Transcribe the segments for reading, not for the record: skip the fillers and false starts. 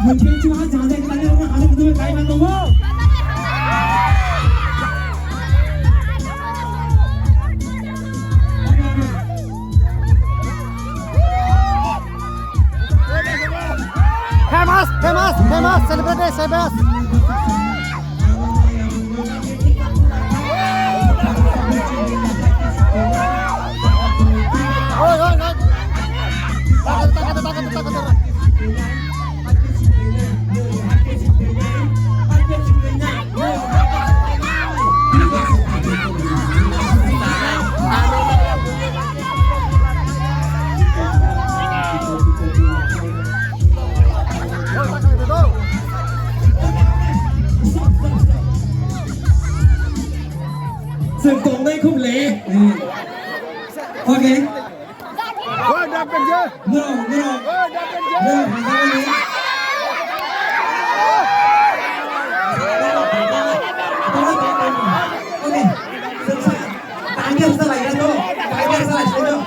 Mình bên chú hát chẳng thành là đâu mà hả tôi cái mà đúng không? Famous, famous, famous, celebrate, famous. Oi, oi, oi. Takat. Sự tổng đây không lẽ. Ok. Ôi, đập bên chưa? No. Ôi, đập bên chưa? Ok. Sẵn sàng. Đánh nhau ra lại ra thôi. Đánh nhau ra lại xuống đâu.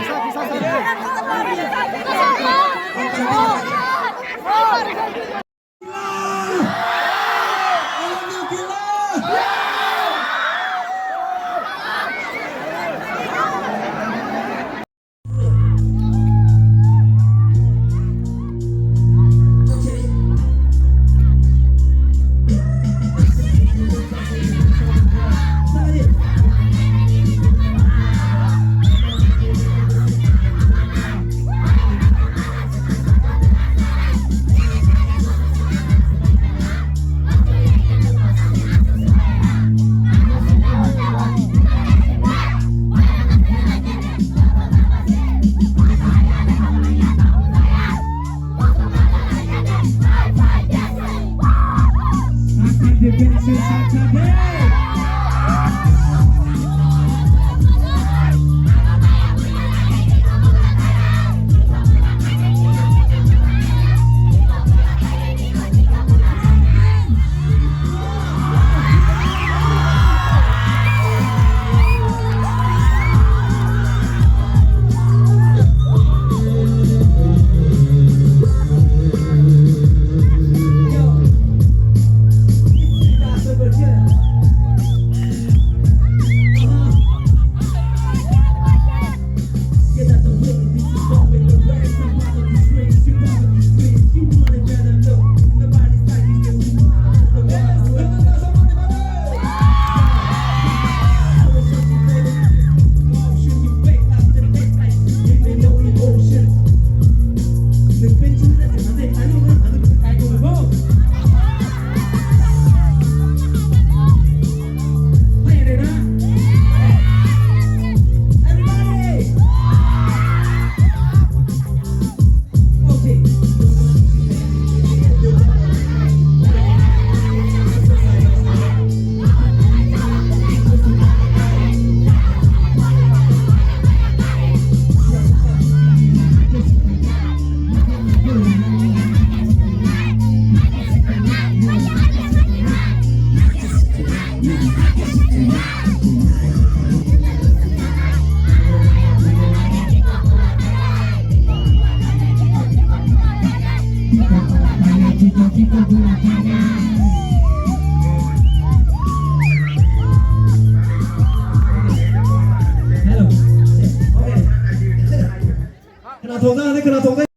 Hello. Okay. ขนาดโทรได้ขนาดโทรได้